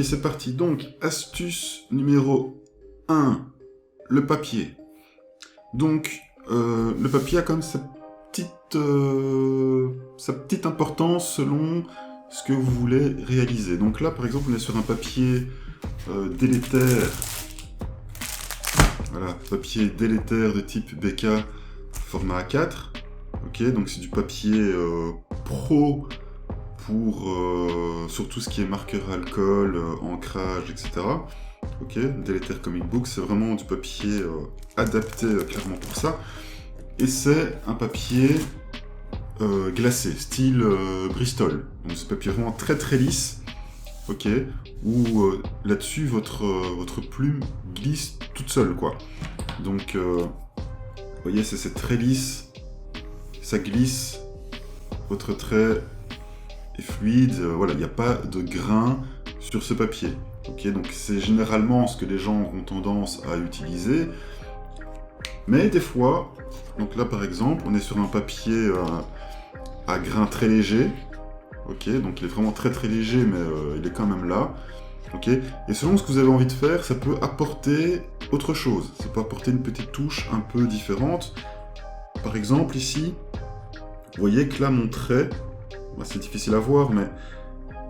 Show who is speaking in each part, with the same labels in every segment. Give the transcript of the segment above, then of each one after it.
Speaker 1: Ok, c'est parti. Donc, astuce numéro 1, le papier. Donc, le papier a quand même sa petite importance selon ce que vous voulez réaliser. Donc là, par exemple, on est sur un papier délétère. Voilà, papier délétère de type BK format A4. Ok, donc c'est du papier pro pour sur tout ce qui est marqueur alcool, ancrage, etc. Ok, délétère comic book, c'est vraiment du papier adapté clairement pour ça. Et c'est un papier glacé, style Bristol. Donc c'est un papier vraiment très très lisse, ok, où là-dessus votre plume glisse toute seule, quoi. Donc, vous voyez, c'est très lisse, ça glisse, votre trait est fluide, voilà, il n'y a pas de grain sur ce papier. Ok, donc c'est généralement ce que les gens ont tendance à utiliser, mais des fois, donc là par exemple, on est sur un papier à grain très léger, ok, donc il est vraiment très très léger, mais il est quand même là, ok, et selon ce que vous avez envie de faire, ça peut apporter autre chose, ça peut apporter une petite touche un peu différente. Par exemple ici, vous voyez que là mon trait, bah, c'est difficile à voir, mais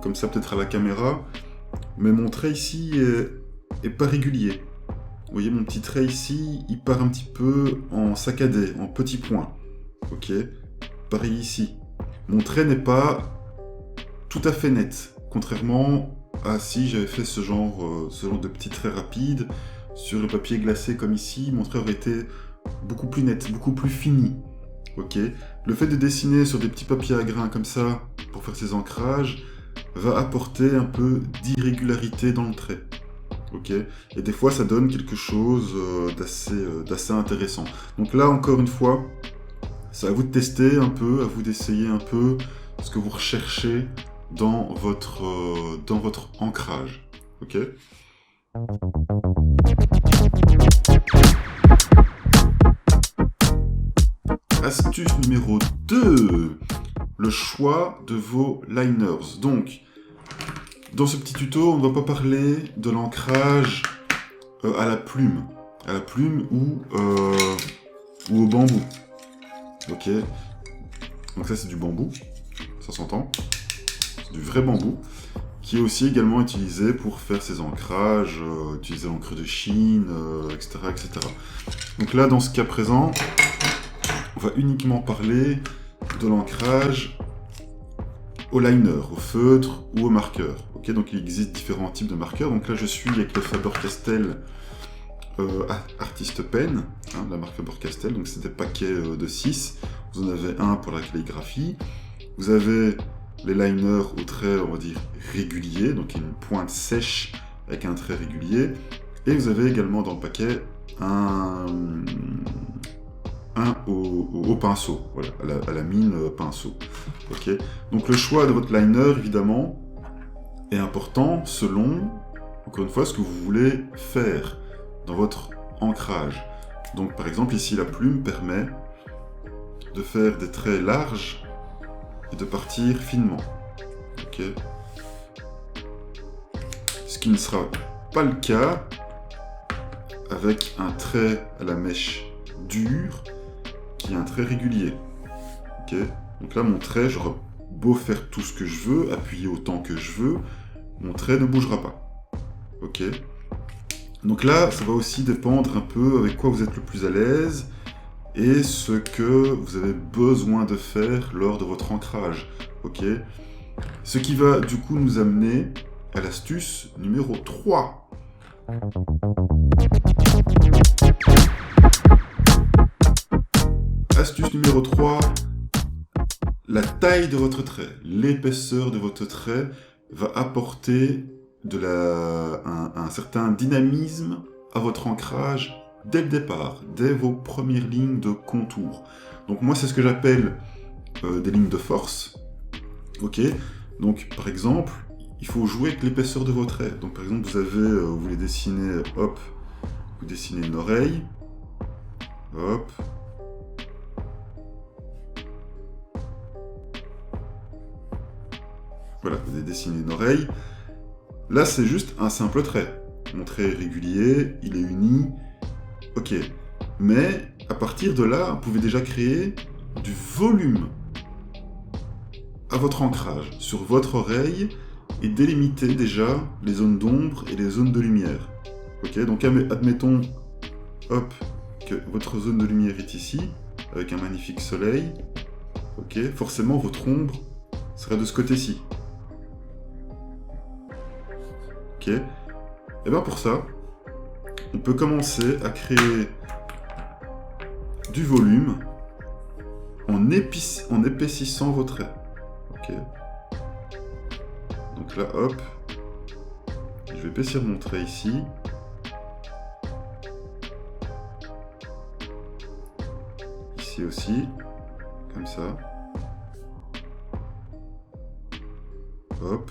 Speaker 1: comme ça peut-être à la caméra, mais mon trait ici est pas régulier. Vous voyez mon petit trait ici, il part un petit peu en saccadé, en petits points. Ok, pareil ici. Mon trait n'est pas tout à fait net, contrairement à si j'avais fait ce genre de petits traits rapides sur le papier glacé comme ici, mon trait aurait été beaucoup plus net, beaucoup plus fini. Ok, le fait de dessiner sur des petits papiers à grains comme ça pour faire ces ancrages va apporter un peu d'irrégularité dans le trait. Ok, et des fois ça donne quelque chose d'assez intéressant. Donc là encore une fois, c'est à vous de tester un peu, à vous d'essayer un peu ce que vous recherchez dans votre ancrage. Ok. Astuce numéro 2, le choix de vos liners. Donc, dans ce petit tuto, on ne va pas parler de l'ancrage à la plume ou au bambou. Ok, donc ça c'est du bambou, ça s'entend, c'est du vrai bambou, qui est aussi également utilisé pour faire ses ancrages, utiliser l'encre de Chine, etc., etc. Donc là, dans ce cas présent, on va uniquement parler de l'ancrage au liner, au feutre ou au marqueur. Ok, donc il existe différents types de marqueurs. Donc là, je suis avec le Faber-Castell Artist Pen, hein, la marque Faber-Castell. Donc c'est des paquets de 6. Vous en avez un pour la calligraphie. Vous avez les liners au trait, on va dire, régulier, donc une pointe sèche avec un trait régulier. Et vous avez également dans le paquet un au pinceau, voilà, à la mine pinceau. Okay. Donc le choix de votre liner, évidemment, est important selon, encore une fois, ce que vous voulez faire dans votre ancrage. Donc par exemple, ici, la plume permet de faire des traits larges et de partir finement. Okay. Ce qui ne sera pas le cas avec un trait à la mèche dure qui est un trait régulier. Okay. Donc là, mon trait, j'aurai beau faire tout ce que je veux, appuyer autant que je veux, mon trait ne bougera pas. Ok. Donc là, ça va aussi dépendre un peu avec quoi vous êtes le plus à l'aise et ce que vous avez besoin de faire lors de votre ancrage. Ok. Ce qui va du coup nous amener à l'astuce numéro 3. Astuce numéro 3, la taille de votre trait, l'épaisseur de votre trait va apporter un certain dynamisme à votre ancrage dès le départ, dès vos premières lignes de contour. Donc moi c'est ce que j'appelle des lignes de force. Ok. Donc par exemple, il faut jouer avec l'épaisseur de vos traits. Donc par exemple vous voulez dessiner, hop, vous dessinez une oreille, hop. Voilà, vous allez dessiner une oreille. Là, c'est juste un simple trait. Mon trait est régulier, il est uni, ok. Mais à partir de là, vous pouvez déjà créer du volume à votre ancrage, sur votre oreille, et délimiter déjà les zones d'ombre et les zones de lumière. Ok, donc admettons, hop, que votre zone de lumière est ici, avec un magnifique soleil. Ok, forcément votre ombre sera de ce côté-ci. Ok, et bien pour ça, on peut commencer à créer du volume en épaississant vos traits. Ok. Donc là, hop, je vais épaissir mon trait ici. Ici aussi, comme ça. Hop.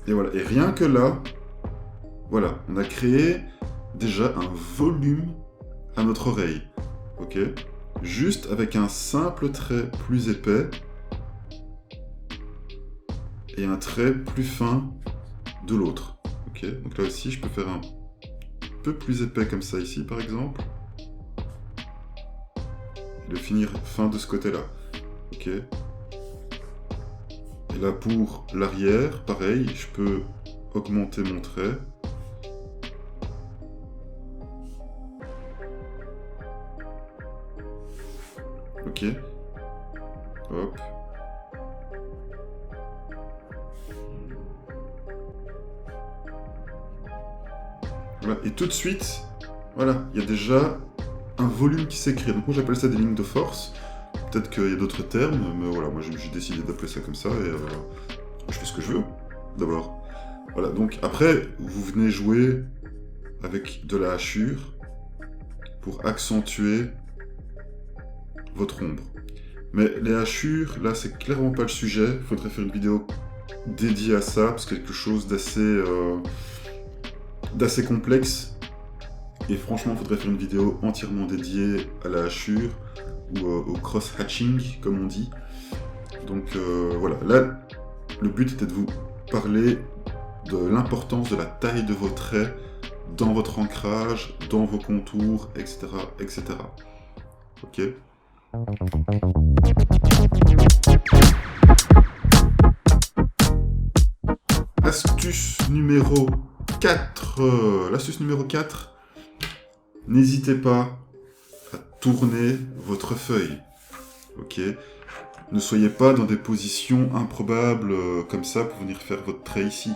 Speaker 1: Et voilà, et rien que là, voilà, on a créé déjà un volume à notre oreille, ok? Juste avec un simple trait plus épais et un trait plus fin de l'autre, ok? Donc là aussi, je peux faire un peu plus épais comme ça ici, par exemple, et le finir fin de ce côté-là, ok? Et là, pour l'arrière, pareil, je peux augmenter mon trait. Ok. Hop. Voilà. Et tout de suite, voilà, il y a déjà un volume qui s'est créé. Donc moi j'appelle ça des lignes de force. Peut-être qu'il y a d'autres termes, mais voilà, moi j'ai décidé d'appeler ça comme ça et je fais ce que je veux, d'abord. Voilà, donc après, vous venez jouer avec de la hachure pour accentuer votre ombre. Mais les hachures, là, c'est clairement pas le sujet. Il faudrait faire une vidéo dédiée à ça, parce que c'est quelque chose d'assez complexe. Et franchement, il faudrait faire une vidéo entièrement dédiée à la hachure, ou au cross-hatching, comme on dit. Donc voilà, là, le but était de vous parler de l'importance de la taille de vos traits dans votre ancrage, dans vos contours, etc. etc. Ok ? Astuce numéro 4. L'astuce numéro 4, n'hésitez pas à tourner votre feuille. Ok ? Ne soyez pas dans des positions improbables comme ça pour venir faire votre trait ici.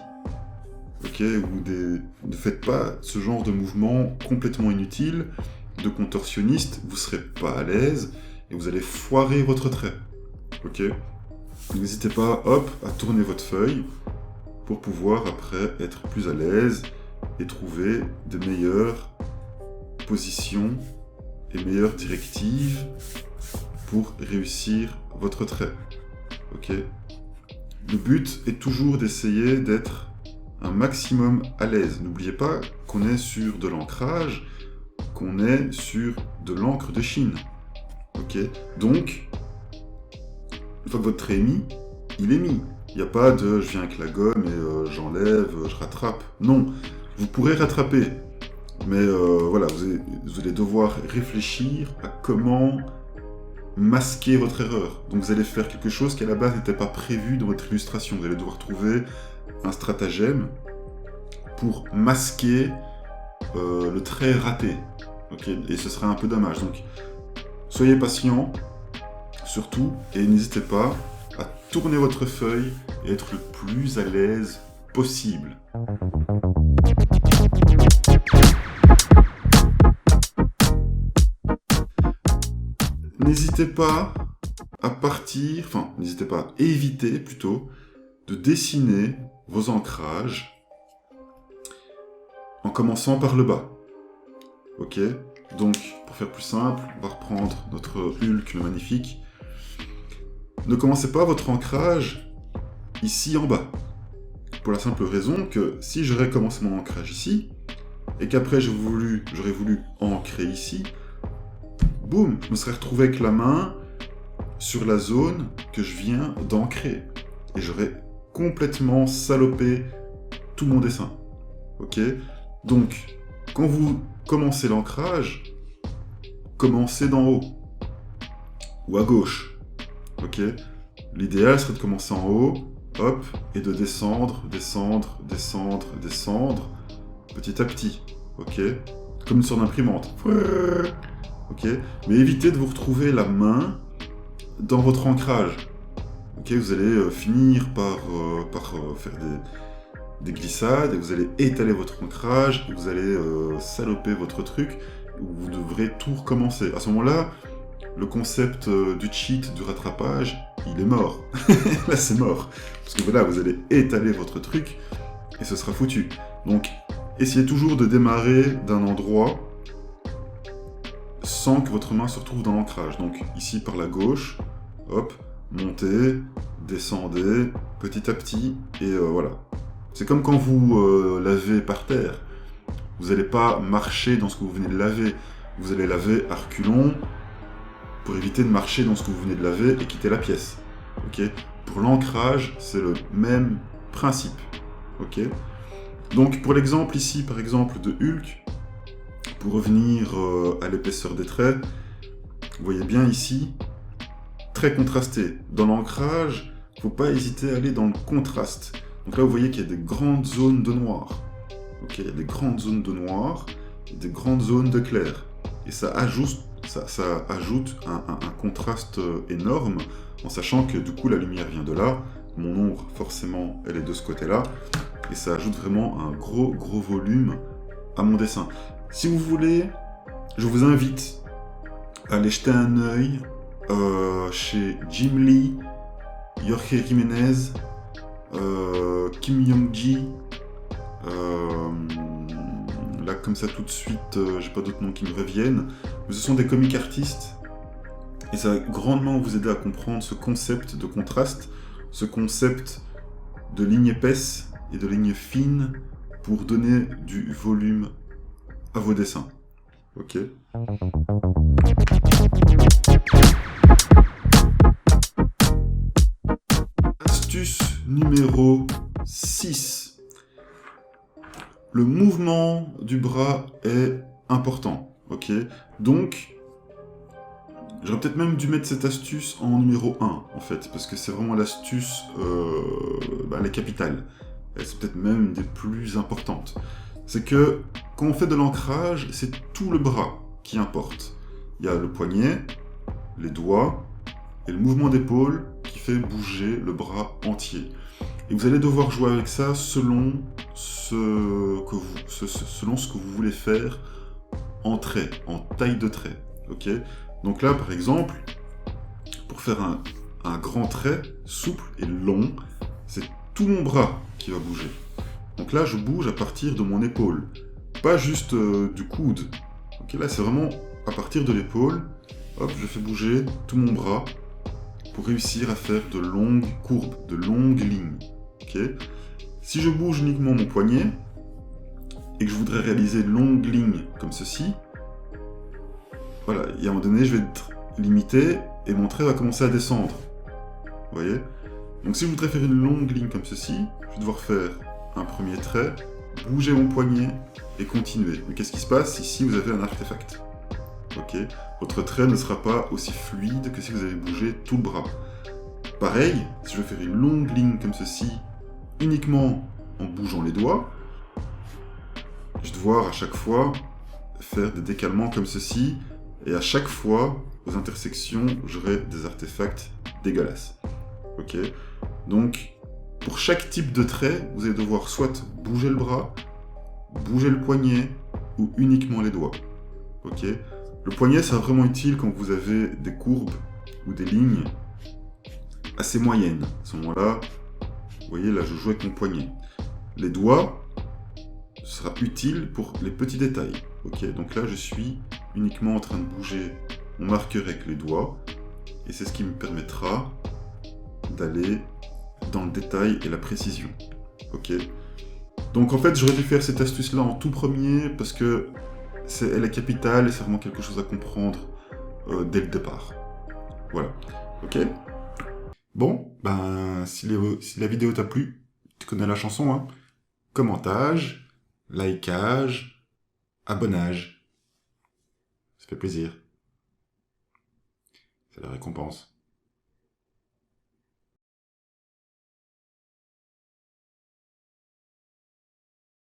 Speaker 1: Ok ? Ne faites pas ce genre de mouvement complètement inutile, de contorsionniste, vous serez pas à l'aise et vous allez foirer votre trait. Ok ? N'hésitez pas, hop, à tourner votre feuille pour pouvoir après être plus à l'aise et trouver de meilleures positions et meilleures directives pour réussir votre trait. Ok ? Le but est toujours d'essayer d'être un maximum à l'aise. N'oubliez pas qu'on est sur de l'ancrage, qu'on est sur de l'encre de Chine. Ok ? Donc, une fois que votre trait est mis, il est mis. Il n'y a pas de je viens avec la gomme et j'enlève, je rattrape. Non, vous pourrez rattraper. Mais voilà, vous allez devoir réfléchir à comment masquer votre erreur. Donc vous allez faire quelque chose qui à la base n'était pas prévu dans votre illustration. Vous allez devoir trouver un stratagème pour masquer le trait raté. Okay ? Et ce serait un peu dommage. Donc soyez patient, surtout, et n'hésitez pas à tourner votre feuille et être le plus à l'aise possible. N'hésitez pas à éviter plutôt de dessiner vos ancrages en commençant par le bas. Ok ? Donc, pour faire plus simple, on va reprendre notre Hulk, le magnifique. Ne commencez pas votre ancrage ici en bas. Pour la simple raison que si je recommence mon ancrage ici, et qu'après j'aurais voulu ancrer ici, boum, je me serais retrouvé avec la main sur la zone que je viens d'ancrer. Et j'aurais complètement salopé tout mon dessin. Ok? Donc, quand vous commencez l'ancrage, commencez d'en haut. Ou à gauche. Ok? L'idéal serait de commencer en haut, hop, et de descendre, descendre, descendre, descendre, petit à petit. Ok? Comme une sorte d'imprimante. Ok? Mais évitez de vous retrouver la main dans votre ancrage. Ok? Vous allez finir par faire des glissades, et vous allez étaler votre ancrage, et vous allez saloper votre truc, où vous devrez tout recommencer. À ce moment-là, le concept du cheat, du rattrapage, il est mort. Là, c'est mort. Parce que voilà, vous allez étaler votre truc, et ce sera foutu. Donc, essayez toujours de démarrer d'un endroit sans que votre main se retrouve dans l'ancrage. Donc, ici par la gauche, hop, montez, descendez, petit à petit, et voilà. C'est comme quand vous lavez par terre. Vous n'allez pas marcher dans ce que vous venez de laver. Vous allez laver à reculons pour éviter de marcher dans ce que vous venez de laver et quitter la pièce. Ok? Pour l'ancrage, c'est le même principe. Ok? Donc pour l'exemple ici, par exemple, de Hulk, pour revenir à l'épaisseur des traits, vous voyez bien ici, très contrasté. Dans l'ancrage, il ne faut pas hésiter à aller dans le contraste. Donc là, vous voyez qu'il y a des grandes zones de noir. Ok, il y a des grandes zones de noir et des grandes zones de clair. Et ça ajoute un contraste énorme, en sachant que du coup, la lumière vient de là. Mon ombre, forcément, elle est de ce côté-là. Et ça ajoute vraiment un gros volume à mon dessin. Si vous voulez, je vous invite à aller jeter un œil chez Jim Lee, Jorge Jiménez, Kim Young-ji, là comme ça tout de suite, j'ai pas d'autres noms qui me reviennent, mais ce sont des comic artistes, et ça va grandement vous aider à comprendre ce concept de contraste, ce concept de lignes épaisses et de lignes fines pour donner du volume à vos dessins. Ok? Astuce numéro 6. Le mouvement du bras est important, ok? Donc, j'aurais peut-être même dû mettre cette astuce en numéro 1, en fait, parce que c'est vraiment l'astuce, elle est capitale. C'est peut-être même une des plus importantes. C'est que, quand on fait de l'ancrage, c'est tout le bras qui importe. Il y a le poignet, les doigts, et le mouvement d'épaule qui fait bouger le bras entier. Et vous allez devoir jouer avec ça selon ce que vous voulez faire en trait, en taille de trait. Ok? Donc là, par exemple, pour faire un grand trait souple et long, c'est tout mon bras qui va bouger. Donc là, je bouge à partir de mon épaule, pas juste du coude. Ok, là, c'est vraiment à partir de l'épaule. Hop, je fais bouger tout mon bras pour réussir à faire de longues courbes, de longues lignes. Okay. Si je bouge uniquement mon poignet et que je voudrais réaliser de longues lignes comme ceci, voilà, et à un moment donné, je vais être limité et mon trait va commencer à descendre. Vous voyez? Donc si je voudrais faire une longue ligne comme ceci, je vais devoir faire un premier trait, bouger mon poignet et continuer. Mais qu'est-ce qui se passe ici vous avez un artefact? Ok, votre trait ne sera pas aussi fluide que si vous avez bougé tout le bras. Pareil, si je veux faire une longue ligne comme ceci, uniquement en bougeant les doigts, je vais devoir à chaque fois faire des décalements comme ceci, et à chaque fois, aux intersections, j'aurai des artefacts dégueulasses. Ok, donc pour chaque type de trait, vous allez devoir soit bouger le bras, bouger le poignet, ou uniquement les doigts. Ok, le poignet sera vraiment utile quand vous avez des courbes ou des lignes assez moyennes. À ce moment-là, vous voyez, là, je joue avec mon poignet. Les doigts, ce sera utile pour les petits détails. Ok, donc là, je suis uniquement en train de bouger mon marqueur avec les doigts, et c'est ce qui me permettra d'aller dans le détail et la précision. Ok, Donc en fait, j'aurais dû faire cette astuce-là en tout premier parce que elle est capitale et c'est vraiment quelque chose à comprendre dès le départ. Voilà. Ok. Bon, ben, si la vidéo t'a plu, tu connais la chanson, hein. Commentage, likeage, abonnage. Ça fait plaisir. C'est la récompense.